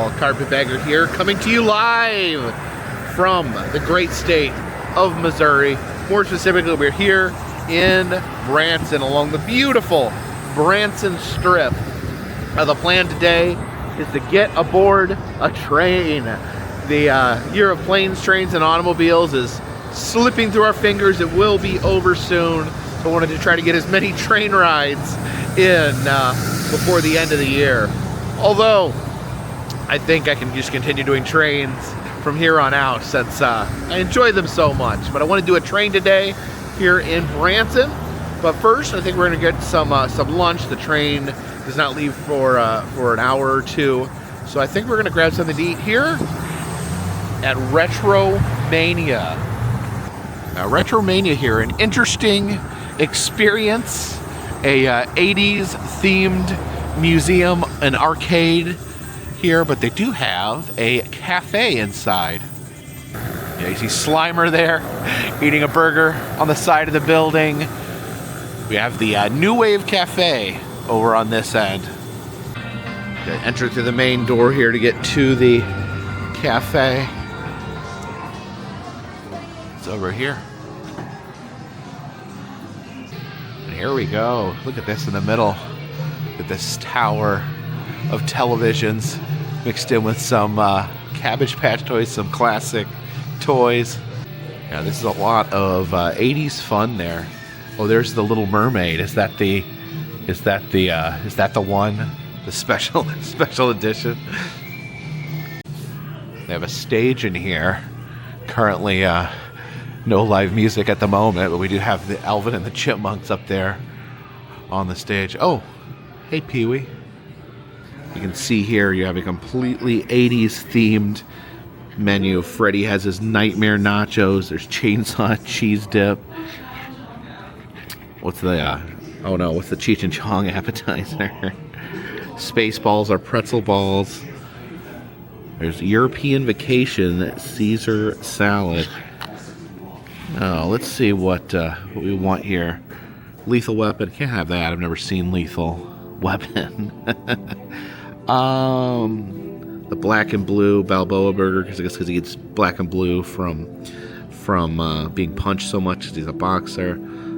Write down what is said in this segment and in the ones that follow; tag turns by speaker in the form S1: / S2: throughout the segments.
S1: all. Carpetbagger here, coming to you live from the great state of Missouri. More specifically, we're here in Branson along the beautiful Branson Strip. The plan today is to get aboard a train. The year of planes, trains, and automobiles is slipping through our fingers. It will be over soon. So I wanted to try to get as many train rides in before the end of the year. Although, I think I can just continue doing trains from here on out since I enjoy them so much. But I want to do a train today here in Branson. But first, I think we're going to get some lunch. The train does not leave for an hour or two. So I think we're going to grab something to eat here at Retromania. Now, Retromania here, an interesting experience, a 80s themed museum, an arcade here, but they do have a cafe inside. Yeah, you see Slimer there eating a burger on the side of the building. We have the New Wave Cafe over on this end. Enter through the main door here to get to the cafe. It's over here. And here we go. Look at this in the middle. Look at this tower of televisions mixed in with some Cabbage Patch toys, some classic toys. Yeah, this is a lot of 80s fun there. Oh, there's the Little Mermaid. Is that the one? The special edition? They have a stage in here. Currently, no live music at the moment, but we do have the Alvin and the Chipmunks up there on the stage. Oh, hey, Pee-wee. You can see here you have a completely 80s themed menu. Freddy has his Nightmare Nachos. There's Chainsaw Cheese Dip. What's the Cheech and Chong appetizer? Spaceballs are pretzel balls. There's European Vacation Caesar salad. Oh, let's see what we want here. Lethal Weapon. Can't have that. I've never seen Lethal Weapon. The black and blue Balboa burger, because he gets black and blue from being punched so much because he's a boxer.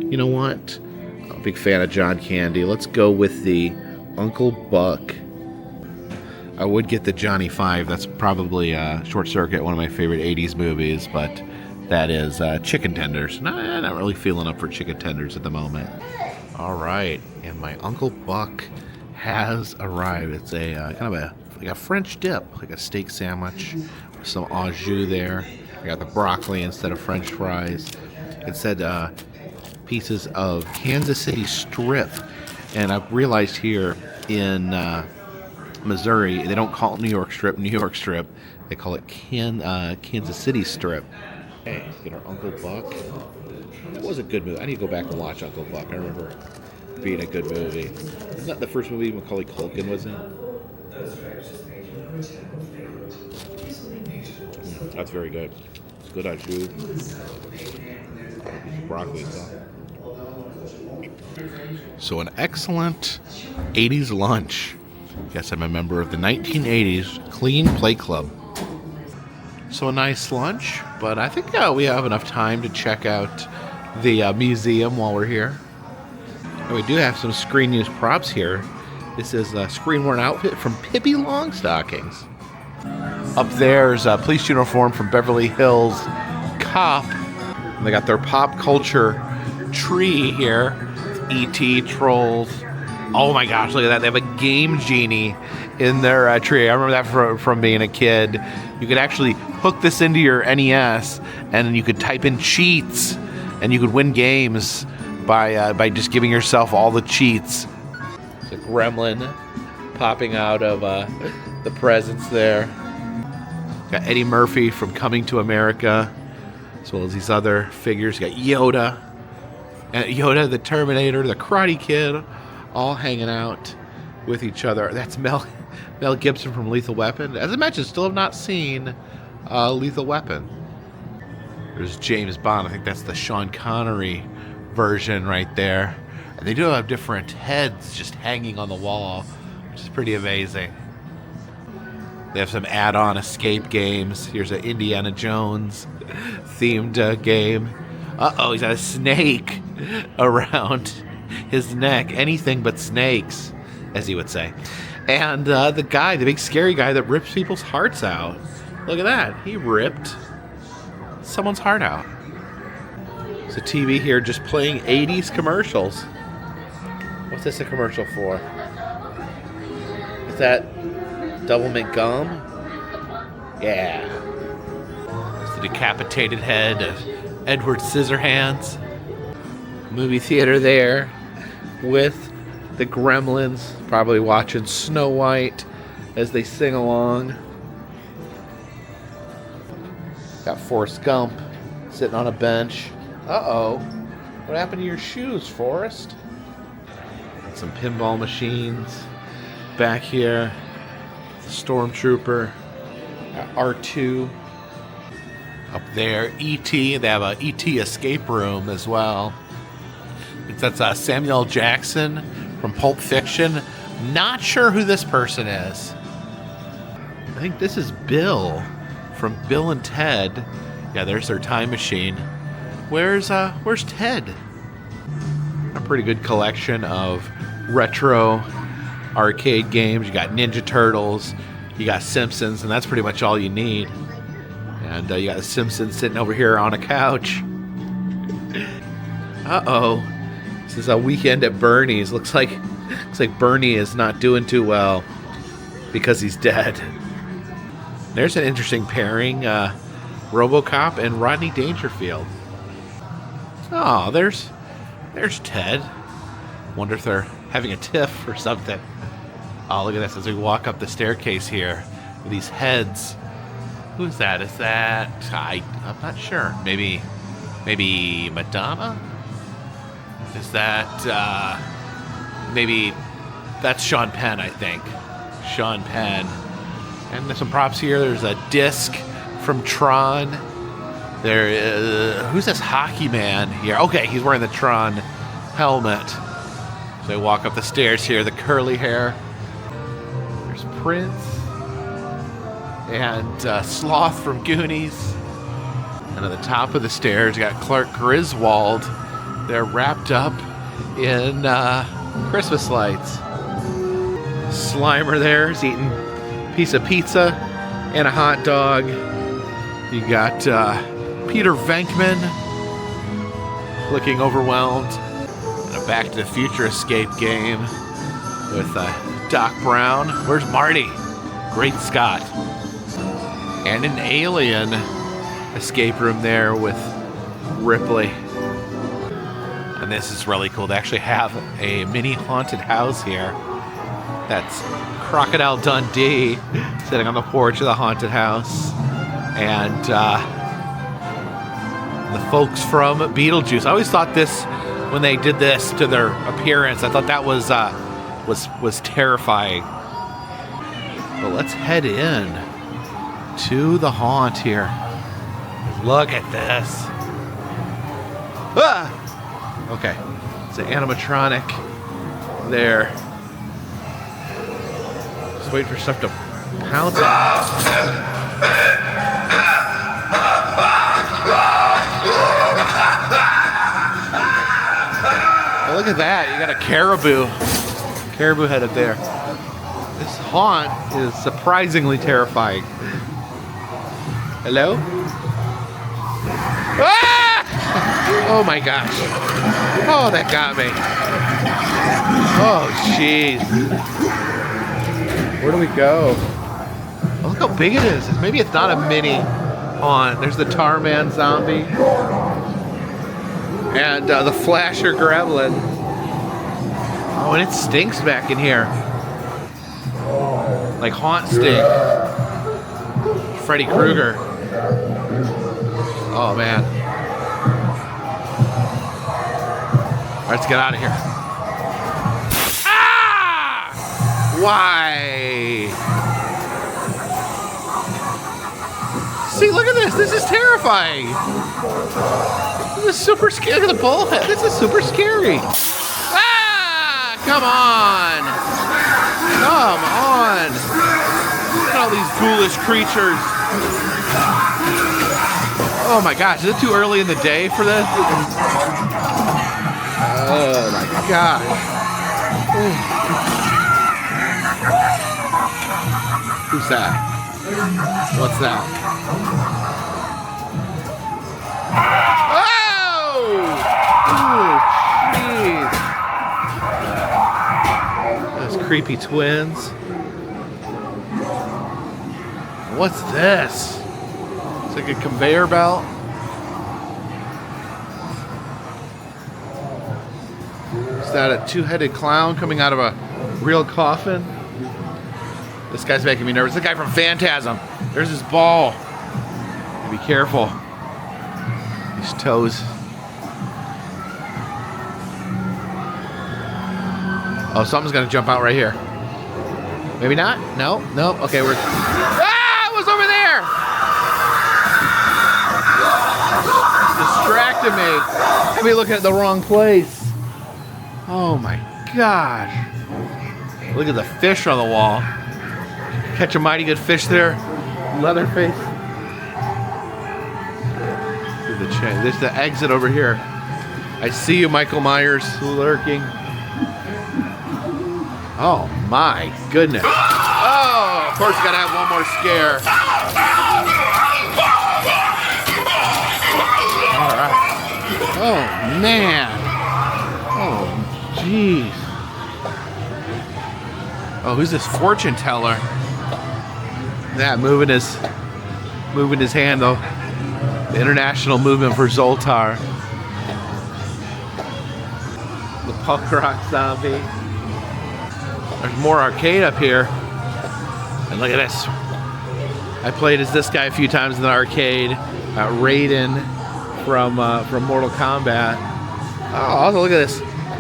S1: You know what? I'm a big fan of John Candy. Let's go with the Uncle Buck. I would get the Johnny Five. That's probably Short Circuit, one of my favorite 80s movies, but that is chicken tenders. No, I'm not really feeling up for chicken tenders at the moment. All right, and my Uncle Buck has arrived. It's a kind of like a French dip, like a steak sandwich with some au jus there. I got the broccoli instead of French fries. It said pieces of Kansas City strip, and I've realized here in Missouri they don't call it New York strip. They call it Kansas City strip. Hey, let's get our Uncle Buck. That was a good movie. I need to go back and watch Uncle Buck. I remember it being a good movie. Isn't that the first movie Macaulay Culkin was in? That's very good. It's good au jus. Broccoli stuff. So an excellent 80s lunch. Yes, I'm a member of the 1980s Clean Play Club. So a nice lunch, but I think we have enough time to check out the museum while we're here. And we do have some screen use props here. This is a screen-worn outfit from Pippi Longstockings. Up there's a police uniform from Beverly Hills Cop. And they got their pop culture tree here. E.T., Trolls. Oh my gosh, look at that. They have a Game Genie in their tree. I remember that from being a kid. You could actually hook this into your NES, and then you could type in cheats, and you could win games by just giving yourself all the cheats. It's a gremlin popping out of the presents there. Got Eddie Murphy from Coming to America, as well as these other figures. You got Yoda, Yoda the Terminator, the Karate Kid, all hanging out with each other. That's Mel Gibson from Lethal Weapon. As I mentioned, still have not seen Lethal Weapon. There's James Bond. I think that's the Sean Connery version right there. And they do have different heads just hanging on the wall, which is pretty amazing. They have some add-on escape games. Here's an Indiana Jones themed game. Uh-oh, he's got a snake around his neck. Anything but snakes, as he would say. And the guy, the big scary guy that rips people's hearts out. Look at that. He ripped someone's heart out. There's a TV here just playing 80s commercials. What's this a commercial for? Is that Double Mint Gum? Yeah. It's the decapitated head of Edward Scissorhands. Movie theater there with the Gremlins, probably watching Snow White as they sing along. Got Forrest Gump sitting on a bench. Uh-oh. What happened to your shoes, Forrest? Some pinball machines back here. The Stormtrooper. R2. Up there, E.T. They have a E.T. escape room as well. I think that's Samuel Jackson from Pulp Fiction. Not sure who this person is. I think this is Bill from Bill and Ted. Yeah, there's their time machine. Where's Ted? A pretty good collection of retro arcade games. You got Ninja Turtles, you got Simpsons, and that's pretty much all you need. And you got the Simpsons sitting over here on a couch. Uh-oh. This is a weekend at Bernie's. Looks like Bernie is not doing too well because he's dead. There's an interesting pairing. RoboCop and Rodney Dangerfield. Oh, there's Ted. Wonder if they're having a tiff or something. Oh, look at this as we walk up the staircase here with these heads. Who's that? Is that... I'm not sure. Maybe Madonna? Is that... maybe... That's Sean Penn, I think. Sean Penn. And there's some props here. There's a disc from Tron. Who's this hockey man here? Okay, he's wearing the Tron helmet. So I walk up the stairs here, the curly hair. There's Prince. And Sloth from Goonies. And at the top of the stairs, you got Clark Griswold. They're wrapped up in Christmas lights. Slimer there is eating a piece of pizza and a hot dog. You got Peter Venkman looking overwhelmed. And a Back to the Future escape game with Doc Brown. Where's Marty? Great Scott. And an Alien escape room there with Ripley. And this is really cool. They actually have a mini haunted house here. That's Crocodile Dundee sitting on the porch of the haunted house. And the folks from Beetlejuice. I always thought this, when they did this to their appearance, I thought that was terrifying. But let's head in to the haunt here. Look at this. Ah! Okay, it's an animatronic there. Just wait for stuff to pounce out. Oh, look at that, you got a caribou head up there. This haunt is surprisingly terrifying. Hello? Ah! Oh my gosh. Oh, that got me. Oh, jeez. Where do we go? Oh, look how big it is. Maybe it's not a mini haunt. There's the Tarman zombie. And the Flasher Gremlin. Oh, and it stinks back in here. Like haunt stink. Freddy Krueger. Oh, man. All right, let's get out of here. Ah! Why? See, look at this. This is terrifying. This is super scary. Look at the bullhead. This is super scary. Ah! Come on. Come on. Look at all these ghoulish creatures. Oh my gosh, is it too early in the day for this? Oh my gosh. Who's that? What's that? Oh! Jeez. Those creepy twins. What's this? It's like a conveyor belt. Is that a two-headed clown coming out of a real coffin? This guy's making me nervous. The guy from Phantasm. There's his ball. Be careful. His toes. Oh, something's gonna jump out right here. Maybe not? No? No? Okay, we're... Ah! It was over there! Distracted me. Maybe looking at the wrong place. Oh my gosh. Look at the fish on the wall. Catch a mighty good fish there. Leatherface. There's the exit over here. I see you, Michael Myers, lurking. Oh my goodness. Oh, of course, gotta have one more scare. All right. Oh man. Oh jeez. Oh, who's this fortune teller? Yeah, moving his hand though. The international movement for Zoltar. The punk rock zombie. There's more arcade up here. And look at this. I played as this guy a few times in the arcade. Raiden from Mortal Kombat. Oh, also look at this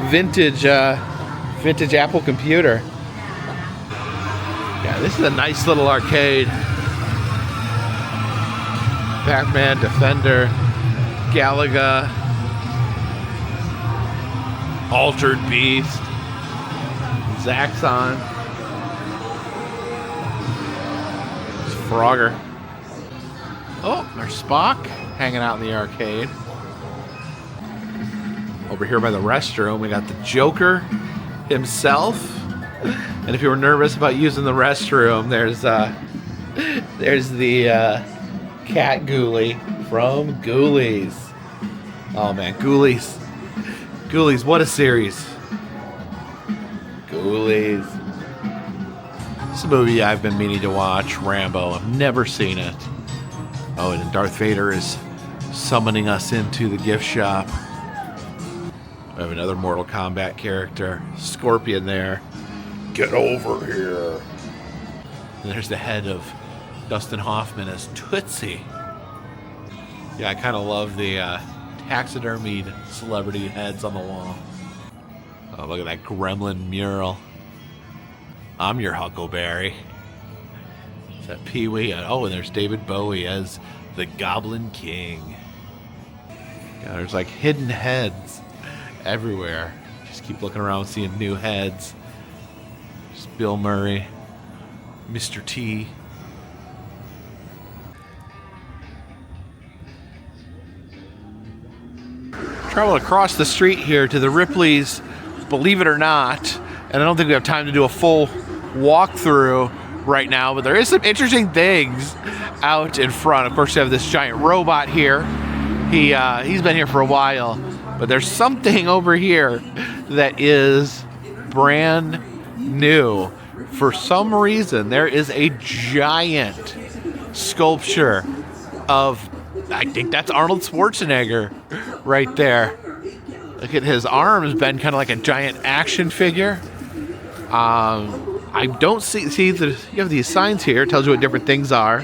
S1: vintage Apple computer. Yeah, this is a nice little arcade. Pac-Man, Defender, Galaga, Altered Beast, Zaxxon, Frogger. Oh, there's Spock hanging out in the arcade. Over here by the restroom, we got the Joker himself. And if you were nervous about using the restroom, there's the Cat Ghoulie from Ghoulies. Oh man, Ghoulies. Ghoulies, what a series. Ghoulies. This is a movie I've been meaning to watch, Rambo. I've never seen it. Oh, and Darth Vader is summoning us into the gift shop. We have another Mortal Kombat character, Scorpion there. Get over here. And there's the head of Dustin Hoffman as Tootsie. Yeah, I kind of love the taxidermied celebrity heads on the wall. Oh, look at that gremlin mural. I'm your Huckleberry. Is that Pee-wee? Oh, and there's David Bowie as the Goblin King. Yeah, there's like hidden heads everywhere. Just keep looking around, seeing new heads. There's Bill Murray, Mr. T. Travel across the street here to the Ripley's, believe it or not, and I don't think we have time to do a full walkthrough right now, but there is some interesting things out in front. Of course, you have this giant robot here. He's been here for a while, but there's something over here that is brand new. For some reason, there is a giant sculpture of, I think that's Arnold Schwarzenegger right there. Look at his arms been kind of like a giant action figure. I don't see the, you have these signs here, it tells you what different things are.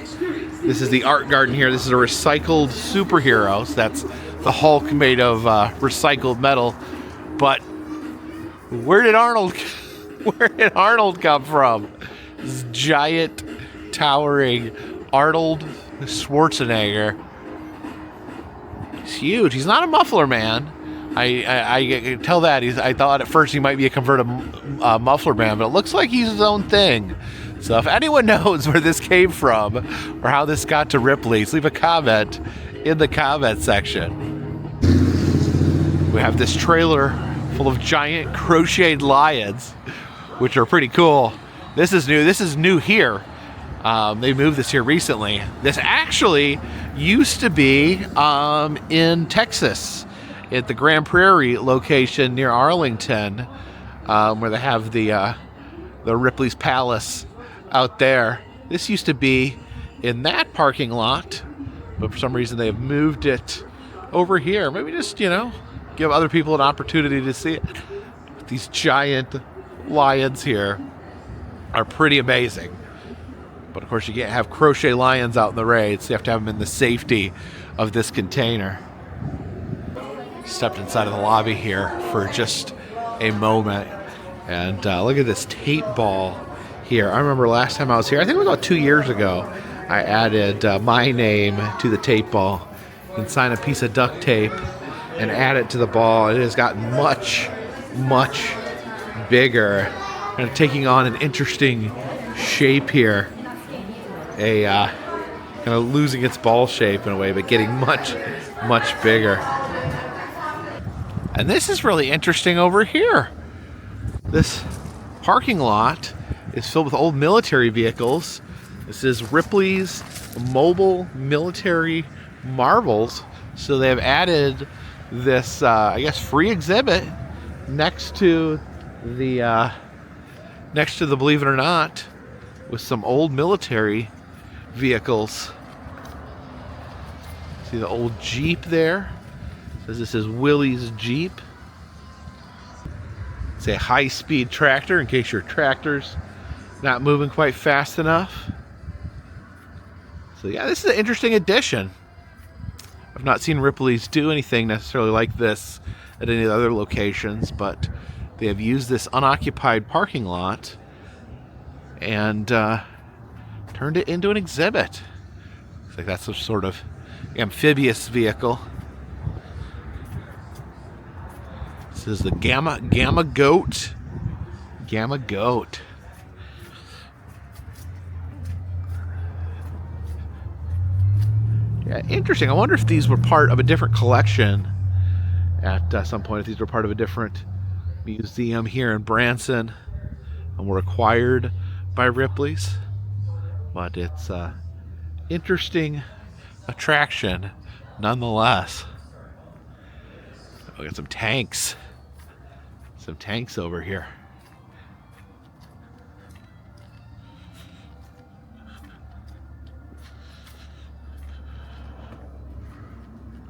S1: This is the art garden here. This is a recycled superhero. So that's the Hulk made of recycled metal. But where did Arnold come from? This giant, towering Arnold Schwarzenegger. He's huge. He's not a muffler man. I can tell that. I thought at first he might be a converted muffler man, but it looks like he's his own thing. So if anyone knows where this came from or how this got to Ripley's, leave a comment in the comment section. We have this trailer full of giant crocheted lions, which are pretty cool. This is new. This is new here. They moved this here recently. This actually used to be in Texas at the Grand Prairie location near Arlington, where they have the Ripley's Palace out there. This used to be in that parking lot, but for some reason they have moved it over here. Maybe just, give other people an opportunity to see it. These giant lions here are pretty amazing. But of course you can't have crochet lions out in the rain, so you have to have them in the safety of this container. Stepped inside of the lobby here for just a moment, and look at this tape ball here. I remember last time I was here, I think it was about 2 years ago, I added my name to the tape ball. You can sign a piece of duct tape and add it to the ball. It has gotten much, much bigger, and taking on an interesting shape here. Kind of losing its ball shape in a way, but getting much, much bigger. And this is really interesting over here. This parking lot is filled with old military vehicles. This is Ripley's Mobile Military Marvels. So they have added this, I guess, free exhibit next to the Believe It or Not, with some old military vehicles. See the old Jeep there? It says this is Willie's Jeep. It's a high-speed tractor in case your tractor's not moving quite fast enough. So yeah, this is an interesting addition. I've not seen Ripley's do anything necessarily like this at any of the other locations, but they have used this unoccupied parking lot and turned it into an exhibit. Looks like that's some sort of amphibious vehicle. This is the Gamma Goat. Gamma Goat. Yeah, interesting. I wonder if these were part of a different collection at some point. If these were part of a different museum here in Branson and were acquired by Ripley's. But it's an interesting attraction nonetheless. We got some tanks. Some tanks over here.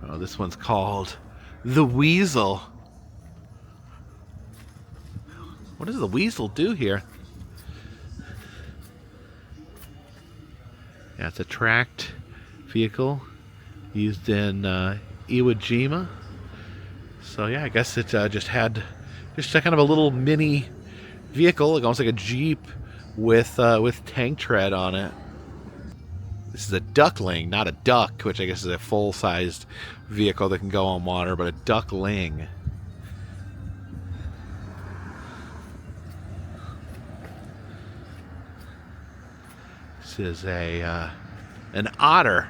S1: Oh, this one's called the Weasel. What does the Weasel do here? Yeah, it's a tracked vehicle used in Iwo Jima. So yeah, I guess it just had kind of a little mini vehicle, like almost like a Jeep with tank tread on it. This is a duckling, not a duck, which I guess is a full-sized vehicle that can go on water, but a duckling. This is an otter.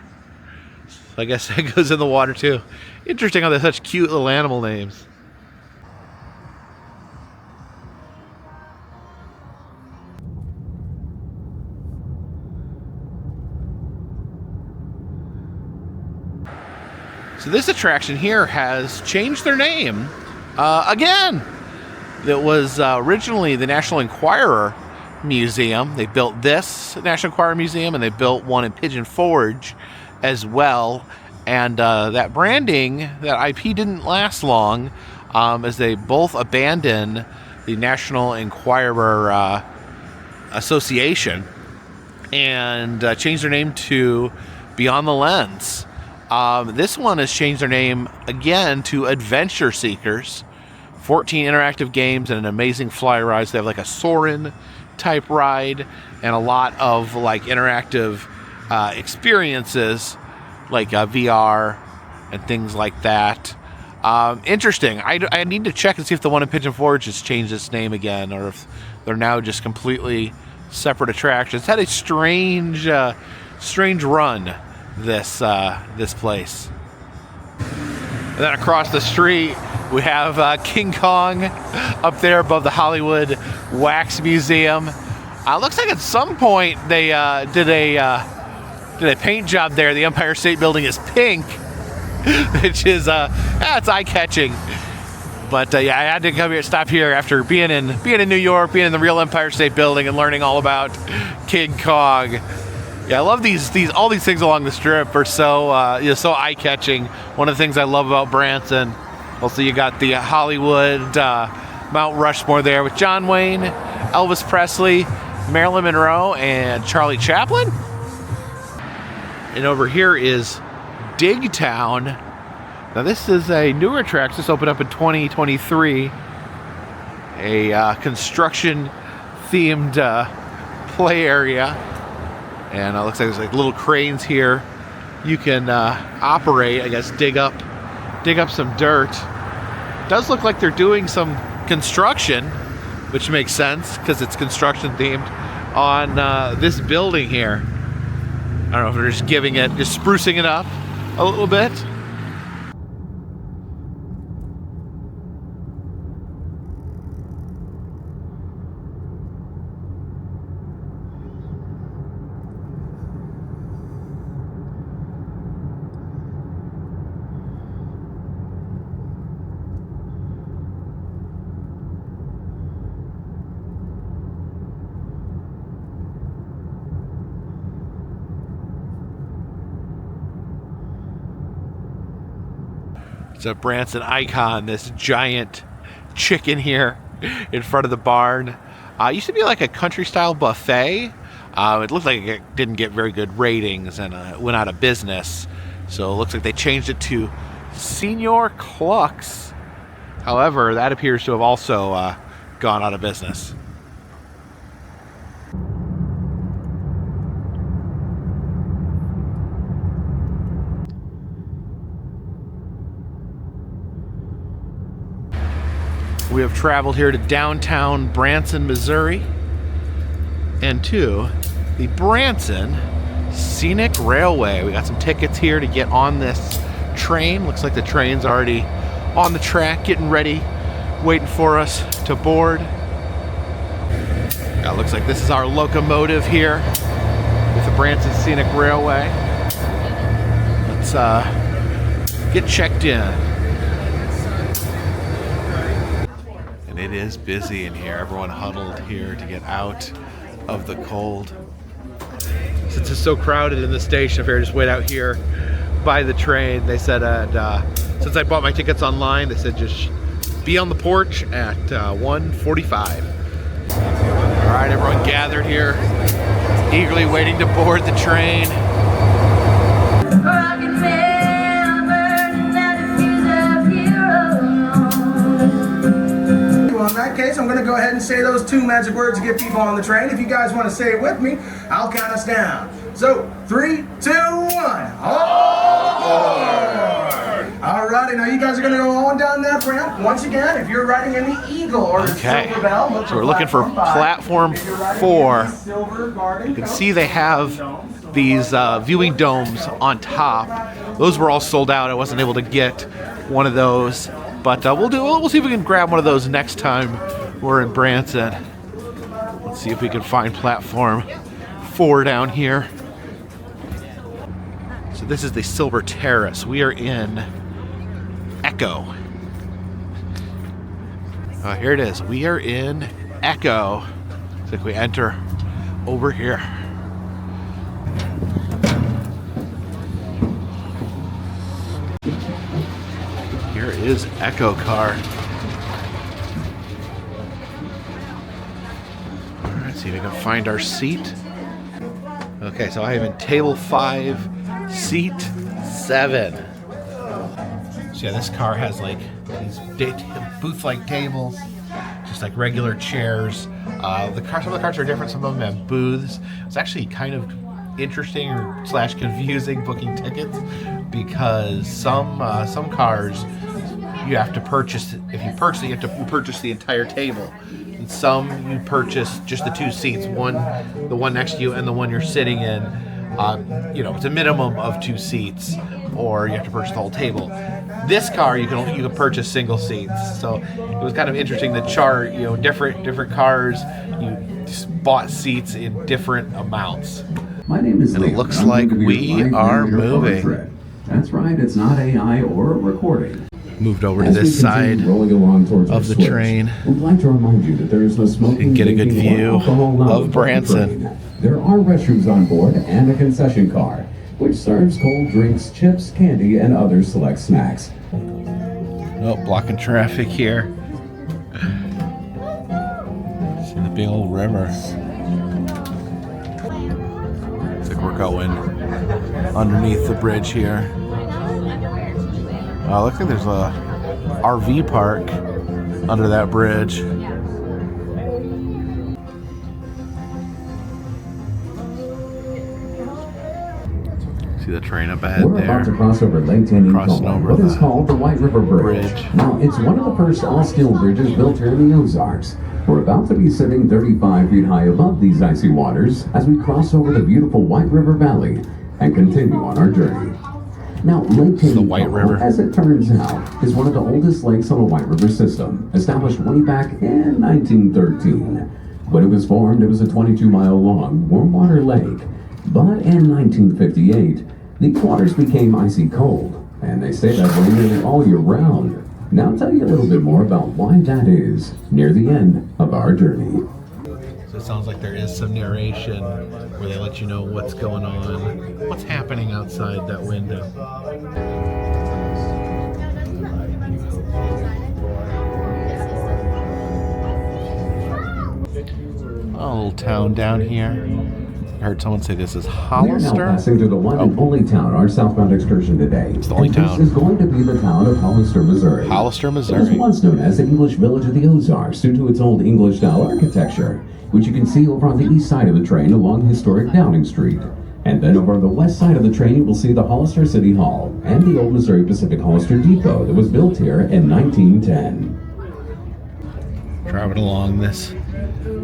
S1: I guess that goes in the water too. Interesting how they have such cute little animal names. So this attraction here has changed their name again. It was originally the National Enquirer Museum. They built this National Enquirer Museum, and they built one in Pigeon Forge as well. And that branding, that IP didn't last long, as they both abandoned the National Enquirer Association and changed their name to Beyond the Lens. This one has changed their name again to Adventure Seekers. 14 interactive games and an amazing fly ride. So they have like a Soarin' type ride and a lot of like interactive experiences like VR and things like that. Interesting. I need to check and see if the one in Pigeon Forge has changed its name again, or if they're now just completely separate attractions. It's had a strange run, this place. And then across the street, we have King Kong up there above the Hollywood Wax Museum. Looks like at some point they did a paint job there. The Empire State Building is pink, which is it's eye-catching. But yeah, I had to come here, stop here after being in New York, being in the real Empire State Building, and learning all about King Kong. Yeah, I love all these things along the strip are so so eye-catching. One of the things I love about Branson. Also, you got the Hollywood Mount Rushmore there with John Wayne, Elvis Presley, Marilyn Monroe, and Charlie Chaplin. And over here is Digtown. Now this is a newer attraction. This opened up in 2023. A construction-themed play area. And it looks like there's like little cranes here. You can operate, I guess, dig up some dirt. It does look like they're doing some construction, which makes sense because it's construction themed on this building here. I don't know if they're just just sprucing it up a little bit. It's a Branson icon, this giant chicken here in front of the barn. It used to be like a country-style buffet. It looked like it didn't get very good ratings and went out of business. So it looks like they changed it to Senior Clucks. However, that appears to have also gone out of business. We have traveled here to downtown Branson, Missouri, and to the Branson Scenic Railway. We got some tickets here to get on this train. Looks like the train's already on the track, getting ready, waiting for us to board. Looks like this is our locomotive here with the Branson Scenic Railway. Let's get checked in. It is busy in here. Everyone huddled here to get out of the cold. Since it's so crowded in the station, I figured just wait out here by the train. They said, since I bought my tickets online, they said just be on the porch at 1:45. All right, everyone gathered here, eagerly waiting to board the train.
S2: In that case, I'm going to go ahead and say those 2 magic words to get people on the train. If you guys want to say it with me, I'll count us down. So, 3, 2, 1. All aboard! Alrighty, now you guys are going to go on down that ramp. Once again, if you're riding in the Eagle or the Silver Bell, look
S1: so we're looking for platform 4. You can see they have these viewing domes on top. Those were all sold out. I wasn't able to get one of those. But we'll see if we can grab one of those next time we're in Branson. Let's see if we can find platform 4 down here. So this is the Silver Terrace. We are in Echo. Here it is. We are in Echo. Looks like we enter over here. Here is Echo Car. All right, see if we can find our seat. Okay, so I am in table 5, seat 7. So yeah, this car has like these booth-like tables, just like regular chairs. Some of the cars are different. Some of them have booths. It's actually kind of interesting or / confusing booking tickets because some cars you have to purchase. If you purchase it, you have to purchase the entire table. And some you purchase just the 2 seats, the one next to you and the one you're sitting in. You know, it's a minimum of 2 seats, or you have to purchase the whole table. This car you can purchase single seats. So it was kind of interesting, the chart. You know, different cars, you bought seats in different amounts.
S3: My name is
S1: And
S3: Leo.
S1: it looks like we are moving.
S3: That's right, it's not AI or recording.
S1: Moved over to
S3: As we
S1: this
S3: continue
S1: side
S3: rolling along towards
S1: of
S3: our
S1: the
S3: switch,
S1: train.
S3: We'd like to remind you that there is no smoking,
S1: and get a good
S3: drinking, or
S1: view
S3: alcohol allowed
S1: of
S3: on the
S1: Branson.
S3: train. There are restrooms on board and a concession car, which serves cold drinks, chips, candy, and other select snacks.
S1: Oh, blocking traffic here. See the big old river. Looks like we're going underneath the bridge here. Looks like there's a RV park under that bridge. See the train up ahead
S3: We're
S1: there.
S3: about to cross over Lake Tanganyika,
S1: Crossing over
S3: what is
S1: the
S3: called the White River Bridge. Now, it's one of the first all-steel bridges built here in the Ozarks. We're about to be sitting 35 feet high above these icy waters as we cross over the beautiful White River Valley and continue on our journey. Now, Lake
S1: the White
S3: Tanganyika,
S1: River.
S3: as it turns out, is one of the oldest lakes on the White River system, established way back in 1913. When it was formed, it was a 22-mile-long warm water lake. But in 1958, these waters became icy cold, and they stay that way nearly all year round. Now I'll tell you a little bit more about why that is near the end of our journey.
S1: So it sounds like there is some narration where they let you know what's going on, what's happening outside that window. A little town down here. I heard someone say this is
S3: We are now
S1: Hollister.
S3: passing through the one and only town, our southbound excursion today.
S1: It's the only
S3: And
S1: town.
S3: This is going to be the town of Hollister, Missouri.
S1: Hollister,
S3: It was
S1: Missouri.
S3: once known as the English Village of the Ozarks due to its old English-style architecture, which you can see over on the east side of the train along historic Downing Street. And then over on the west side of the train, you will see the Hollister City Hall and the old Missouri Pacific Hollister Depot that was built here in 1910.
S1: Driving along this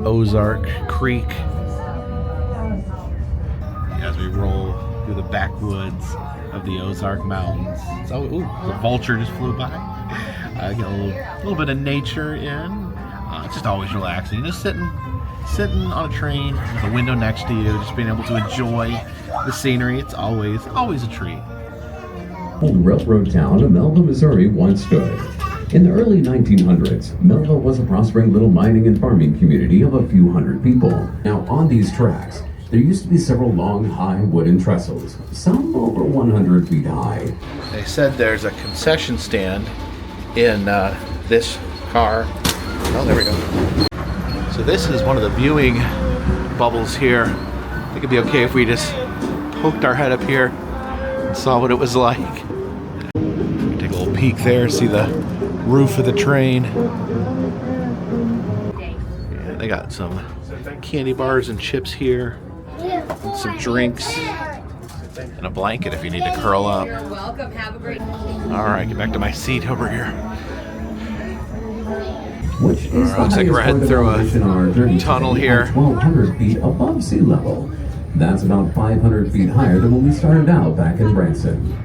S1: Ozark Creek as we roll through the backwoods of the Ozark Mountains. So, ooh, the vulture just flew by. Get a little bit of nature in. It's just always relaxing. Just sitting on a train with a window next to you, just being able to enjoy the scenery. It's always a treat.
S3: Old railroad town of Melville, Missouri once stood. In the early 1900s, Melville was a prospering little mining and farming community of a few hundred people. Now, on these tracks, there used to be several long, high wooden trestles, some over 100 feet high.
S1: They said there's a concession stand in this car. Oh, there we go. So this is one of the viewing bubbles here. I think it'd be okay if we just poked our head up here and saw what it was like. Take a little peek there, see the roof of the train. Yeah, they got some candy bars and chips here, and some drinks, and a blanket if you need to curl up.
S4: You're welcome. Have a great
S1: All right, get back to my seat over here.
S3: Which is the
S1: looks like we're heading
S3: highest
S1: through a
S3: elevation on our journey
S1: tunnel
S3: today,
S1: here.
S3: at 1,200 feet above sea level. That's about 500 feet higher than when we started out back in Branson.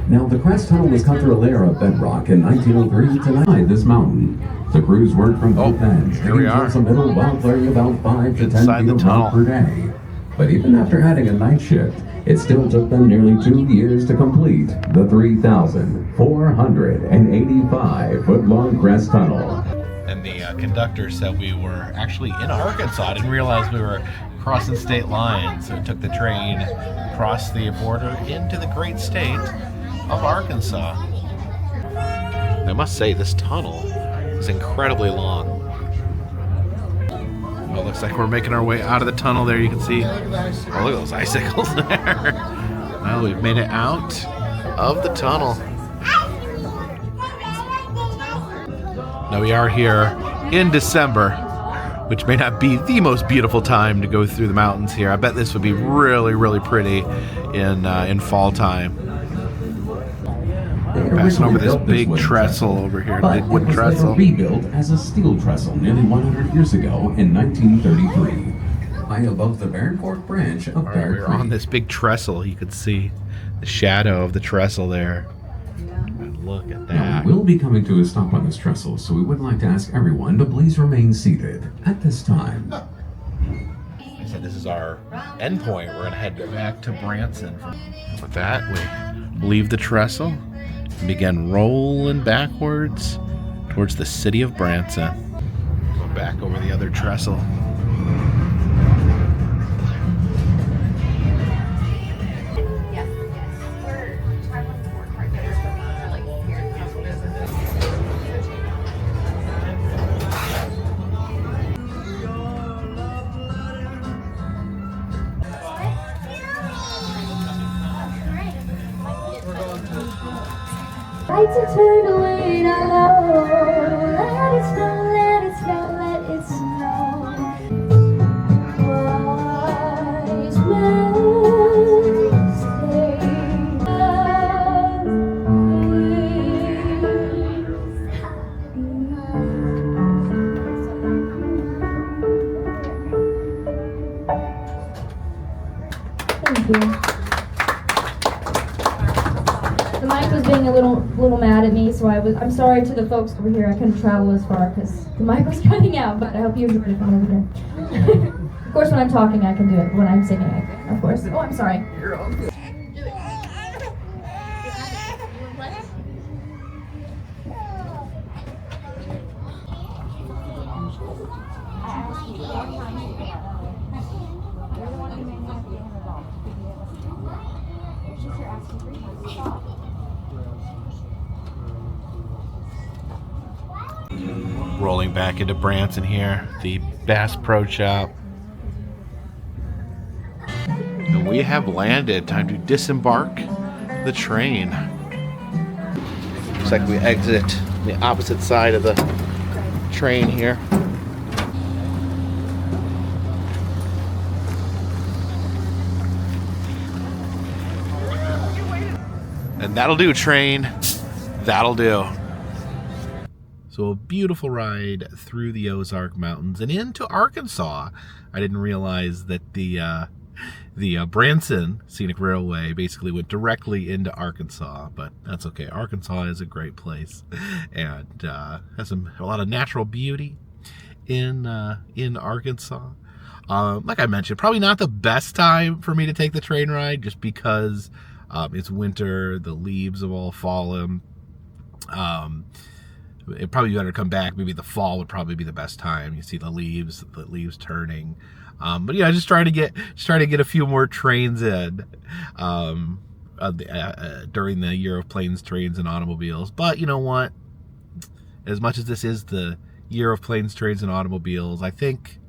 S3: Now, the crest tunnel was cut through a layer of bedrock in 1903 to hide this mountain. The crews worked from both ends,
S1: here we are.
S3: the middle while clearing about 5 to 10
S1: Inside
S3: feet
S1: the
S3: of
S1: tunnel.
S3: rock per day. But even after adding a night shift, it still took them nearly 2 years to complete the 3,485-foot-long crest tunnel.
S1: And the conductor said we were actually in Arkansas. I didn't realize we were crossing state lines. So we took the train across the border into the great state of Arkansas. I must say, this tunnel is incredibly long. Well, it looks like we're making our way out of the tunnel there. You can see, oh, look at those icicles there. Well, we've made it out of the tunnel. Now we are here in December, which may not be the most beautiful time to go through the mountains here. I bet this would be really, really pretty in fall time. Passing over this
S3: built
S1: big
S3: wooden
S1: trestle over here,
S3: but
S1: big wooden
S3: it was later
S1: trestle.
S3: rebuilt as a steel trestle nearly 100 years ago in 1933. High above the Bear Fork branch of Bear
S1: We're
S3: Creek.
S1: on this big trestle. You could see the shadow of the trestle there. And look at
S3: Now,
S1: that.
S3: we will be coming to a stop on this trestle, so we would like to ask everyone to please remain seated at this time.
S1: I said this is our end point. We're gonna head back to Branson. With that, we leave the trestle and begin rolling backwards towards the city of Branson. Go back over the other trestle.
S4: Lights are turned away now low. Let it snow, let it snow, let it snow. Wise men say Thank you. The mic was being a little mad at me, so I'm sorry to the folks over here. I couldn't travel as far because the mic was cutting out, but I hope you enjoyed it from over there. Of course, when I'm talking, I can do it. When I'm singing, of course. Oh, I'm sorry.
S1: You're all good. Rolling back into Branson here, the Bass Pro Shop. And we have landed. Time to disembark the train. Looks like we exit the opposite side of the train here. And that'll do, train. That'll do. So a beautiful ride through the Ozark Mountains and into Arkansas. I didn't realize that the Branson Scenic Railway basically went directly into Arkansas, but that's okay. Arkansas is a great place and has a lot of natural beauty in Arkansas. Like I mentioned, probably not the best time for me to take the train ride just because it's winter, the leaves have all fallen. It'd probably be better to come back. Maybe the fall would probably be the best time. You see the leaves turning. But yeah, just trying to get a few more trains in during the year of planes, trains, and automobiles. But you know what? As much as this is the year of planes, trains, and automobiles, I think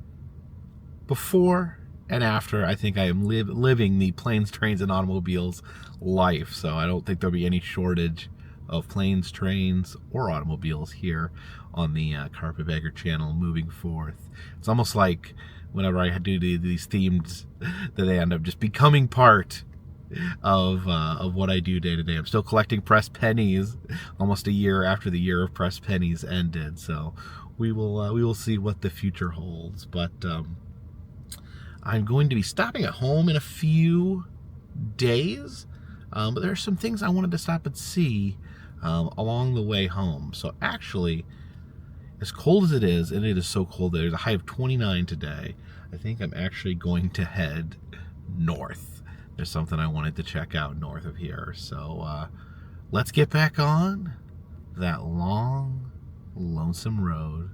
S1: before and after, I think I am living the planes, trains, and automobiles life. So I don't think there'll be any shortage of planes, trains, or automobiles here on the Carpetbagger channel moving forth. It's almost like whenever I do these themes that they end up just becoming part of what I do day to day. I'm still collecting pressed pennies almost a year after the year of pressed pennies ended. So we will see what the future holds. But I'm going to be stopping at home in a few days. But there are some things I wanted to stop and see along the way home. So actually, as cold as it is, and it is so cold, there's a high of 29 today, I think I'm actually going to head north. There's something I wanted to check out north of here. So let's get back on that long, lonesome road.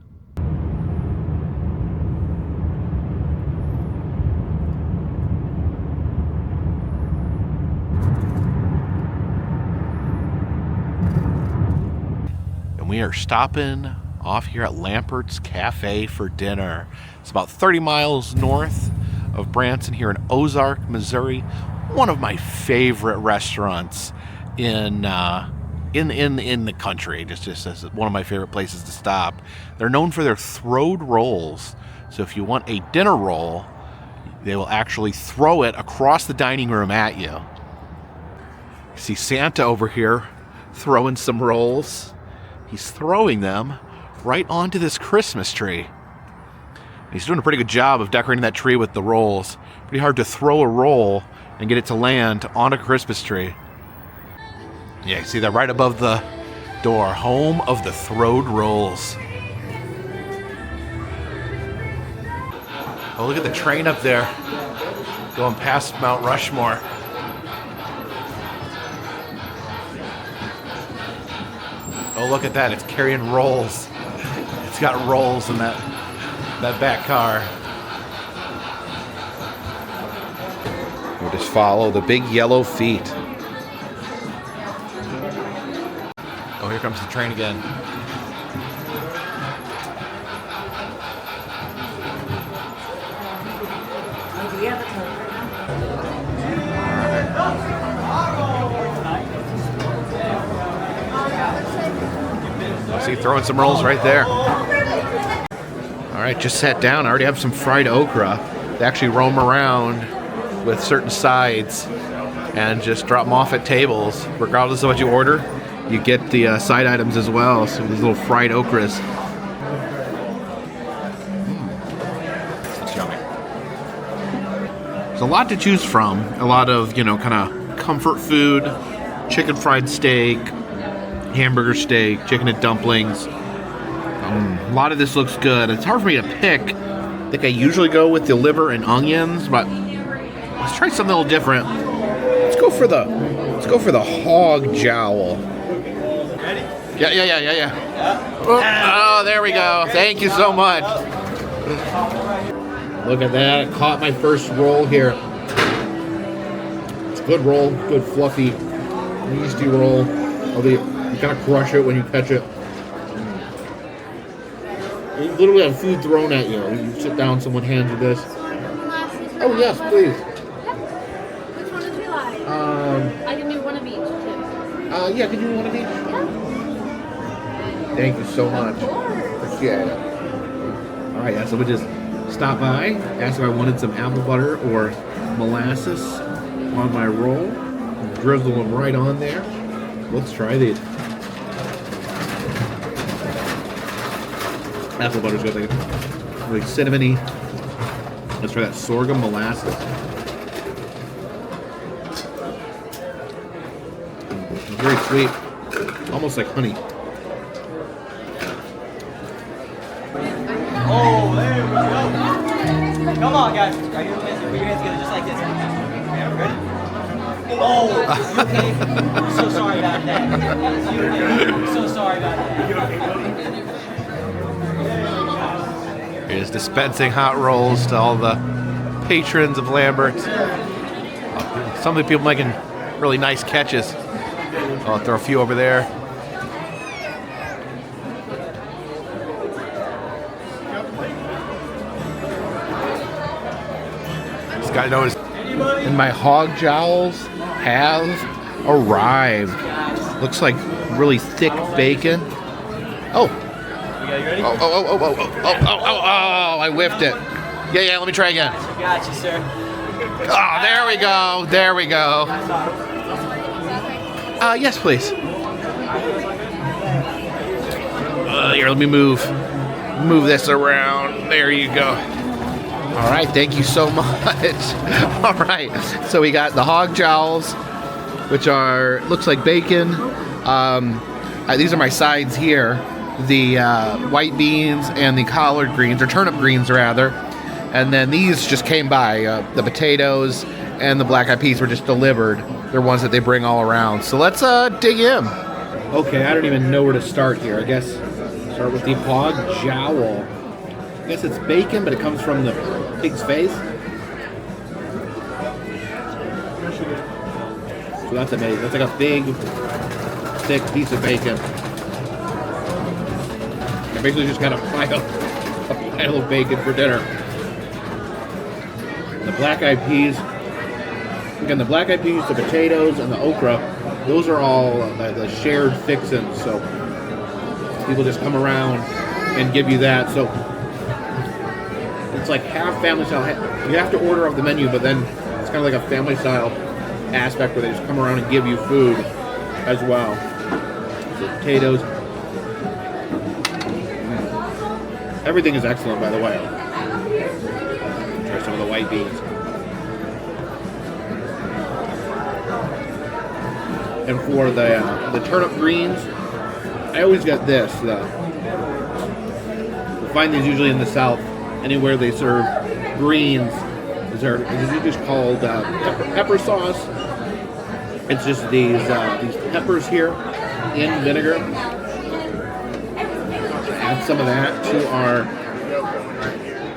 S1: We are stopping off here at Lambert's Cafe for dinner. It's about 30 miles north of Branson here in Ozark, Missouri. One of my favorite restaurants in the country. Just as one of my favorite places to stop. They're known for their throwed rolls. So if you want a dinner roll, they will actually throw it across the dining room at you. You see Santa over here throwing some rolls. He's throwing them right onto this Christmas tree. He's doing a pretty good job of decorating that tree with the rolls. Pretty hard to throw a roll and get it to land on a Christmas tree. Yeah, you see that right above the door. Home of the throwed rolls. Oh, look at the train up there. Going past Mount Rushmore. Oh, look at that. It's carrying rolls. It's got rolls in that back car. We'll just follow the big yellow feet. Oh, here comes the train again. I see throwing some rolls right there. All right, just sat down. I already have some fried okra. They actually roam around with certain sides and just drop them off at tables. Regardless of what you order, you get the side items as well. So these little fried okras. That's yummy. There's a lot to choose from. A lot of, kind of comfort food, chicken fried steak, hamburger steak, chicken and dumplings. A lot of this looks good. It's hard for me to pick. I think I usually go with the liver and onions, but let's try something a little different. Let's go for the hog jowl.
S5: Ready?
S1: Yeah. Oh, there we go. Thank you so much. Look at that. I caught my first roll here. It's a good roll, good fluffy, yeasty roll. Although you kind of crush it when you catch it. You literally have food thrown at you. You sit down, someone hands you this. Oh, yes, please.
S6: Which one would you like? I can do one of each, too.
S1: Yeah, can you do one of each?
S6: Yeah.
S1: Thank you so much.
S6: Of course.
S1: Appreciate it. All right, yeah, so we just stopped by, asked if I wanted some apple butter or molasses on my roll. Drizzle them right on there. Let's try these. Apple butter's good. Really cinnamony. Let's try that sorghum molasses. Very sweet. Almost like honey.
S5: Oh, there we go. Come on, guys. Are you put your hands together just like this? Ready? Oh, okay. I'm so sorry about that. I'm so sorry about that.
S1: He's dispensing hot rolls to all the patrons of Lambert. Some of the people making really nice catches. I'll throw a few over there. This guy noticed. And my hog jowls have arrived. Looks like really thick bacon. Oh.
S5: You ready?
S1: Oh, I whiffed it. Yeah, let me try again.
S5: Got you, sir.
S1: Oh, there we go. Yes, please. Here, let me move this around. There you go. All right, thank you so much. All right, so we got the hog jowls, which looks like bacon. These are my sides here. The white beans and the collard greens, or turnip greens rather. And then these just came by. The potatoes and the black eyed peas were just delivered. They're ones that they bring all around. So let's dig in. Okay, I don't even know where to start here. I guess start with the hog jowl. I guess it's bacon, but it comes from the pig's face. So that's amazing. That's like a big, thick piece of bacon. I basically just got a pile of bacon for dinner. The black-eyed peas. Again, the black-eyed peas, the potatoes, and the okra, those are all the shared fixins. So people just come around and give you that. So it's like half family style. You have to order off the menu, but then it's kind of like a family style aspect where they just come around and give you food as well. the potatoes. Everything is excellent, by the way. Try some of the white beans. And for the turnip greens, I always get this. You'll find these usually in the South. Anywhere they serve greens, is just called pepper sauce. It's just these peppers here in vinegar. Add some of that to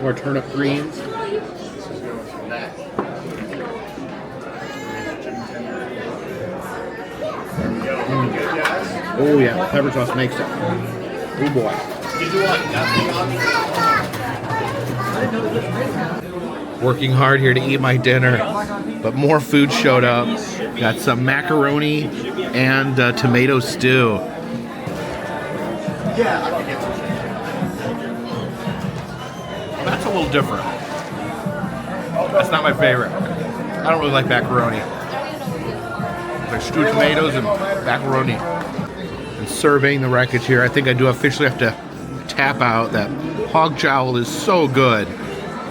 S1: our turnip greens. Oh yeah, pepper sauce makes it. Oh boy. Working hard here to eat my dinner, but more food showed up. Got some macaroni and tomato stew. That's a little different. That's not my favorite. I don't really like macaroni. Like stewed tomatoes and macaroni. And surveying the wreckage here, I think I do officially have to tap out that hog jowl is so good,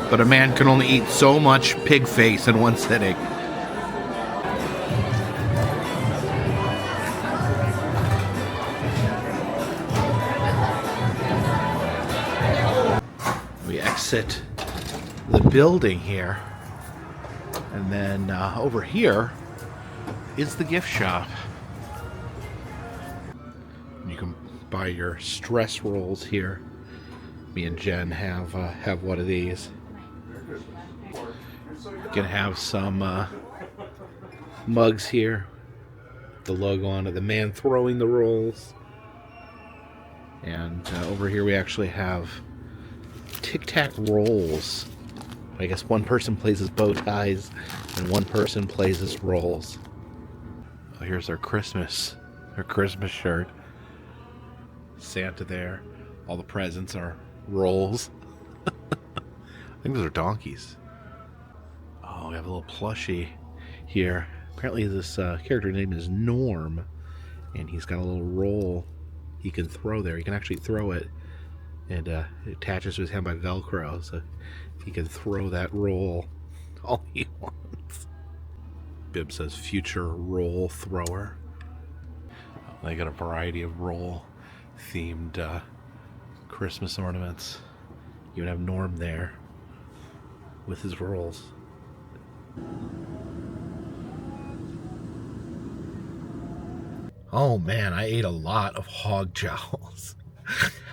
S1: but a man can only eat so much pig face in one sitting. We exit the building here, and then over here is the gift shop. You can buy your stress rolls here. Me and Jen have one of these. You can have some mugs here. The logo on it, the man throwing the rolls. And over here we actually have tic-tac rolls. I guess one person plays as bow ties and one person plays as rolls. Oh, here's our Christmas shirt. Santa there. All the presents are rolls. I think those are donkeys. Oh, we have a little plushie here. Apparently this character name is Norm, and he's got a little roll he can throw there. He can actually throw it, and it attaches to his hand by Velcro, so he can throw that roll all he wants. Bib says future roll thrower. They got a variety of roll themed Christmas ornaments. You would have Norm there with his rolls. Oh man, I ate a lot of hog jowls.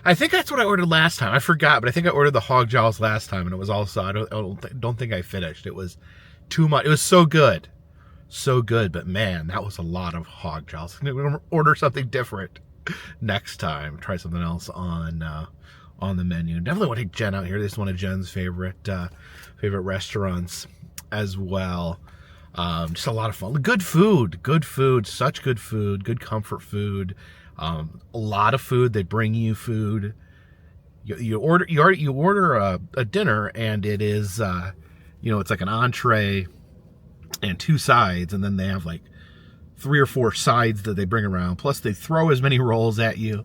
S1: I think that's what I ordered last time. I forgot, but I think I ordered the hog jowls last time, and it was also, I don't think I finished. It was too much. It was so good. So good, but man, that was a lot of hog jowls. We're going to order something different next time. Try something else on the menu. Definitely want to take Jen out here. This is one of Jen's favorite restaurants as well. Just a lot of fun. Good food, such good food, good comfort food. A lot of food. They bring you food. You order a dinner, and it is it's like an entree and two sides, and then they have like 3 or 4 sides that they bring around. Plus, they throw as many rolls at you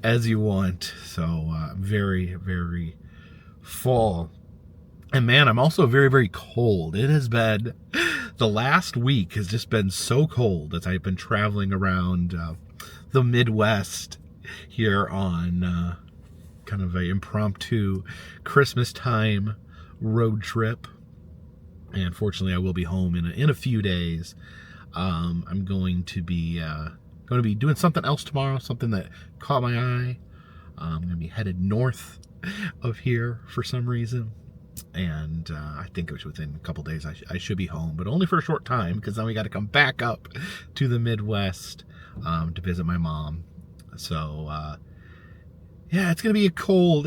S1: as you want. So very, very full. And man, I'm also very, very cold. It has been, the last week has just been so cold as I've been traveling around the Midwest here on kind of an impromptu Christmas time road trip. And fortunately, I will be home in a few days. I'm going to be doing something else tomorrow, something that caught my eye. I'm going to be headed north of here for some reason. And I think it was within a couple days I should be home, but only for a short time, because then we got to come back up to the Midwest to visit my mom. So yeah, it's gonna be a cold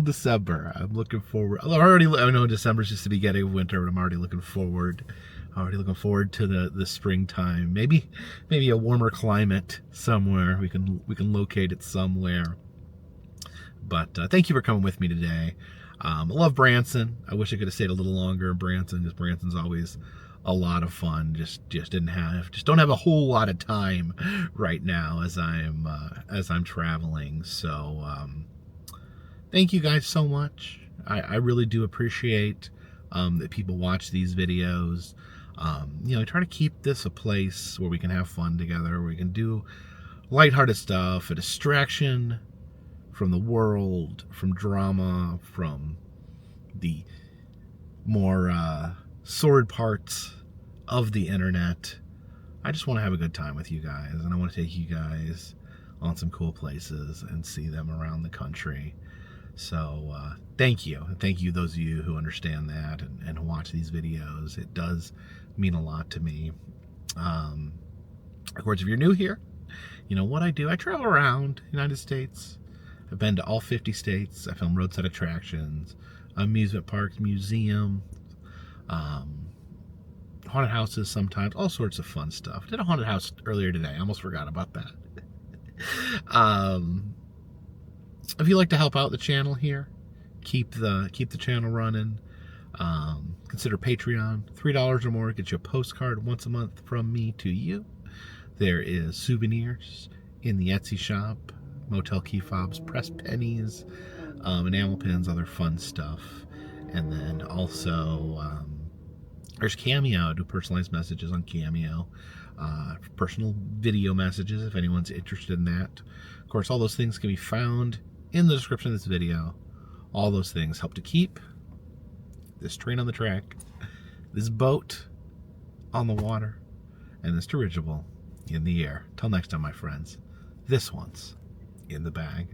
S1: December. I'm looking forward. I know December's just the beginning of winter, but I'm already looking forward to the springtime. Maybe a warmer climate somewhere. We can locate it somewhere. But thank you for coming with me today. I love Branson. I wish I could have stayed a little longer in Branson, because Branson's always a lot of fun. Just don't have a whole lot of time right now as I'm traveling. So thank you guys so much. I really do appreciate that people watch these videos. You know, I try to keep this a place where we can have fun together, where we can do lighthearted stuff, a distraction from the world, from drama, from the more sordid parts of the internet. I just want to have a good time with you guys, and I want to take you guys on some cool places and see them around the country. So thank you those of you who understand that and watch these videos. It does mean a lot to me. Of course, if you're new here, you know what I do. I travel around the United States. I've been to all 50 states. I film roadside attractions, amusement parks, museums, haunted houses sometimes, all sorts of fun stuff. I did a haunted house earlier today. I almost forgot about that. If you'd like to help out the channel here, keep the channel running, consider Patreon. $3 or more gets you a postcard once a month from me to you. There is souvenirs in the Etsy shop, motel key fobs, pressed pennies, enamel pins, other fun stuff. And then also there's Cameo. I do personalized messages on Cameo, personal video messages if anyone's interested in that. Of course, all those things can be found in the description of this video. All those things help to keep this train on the track, this boat on the water, and this dirigible in the air. Till next time, my friends, this one's in the bag.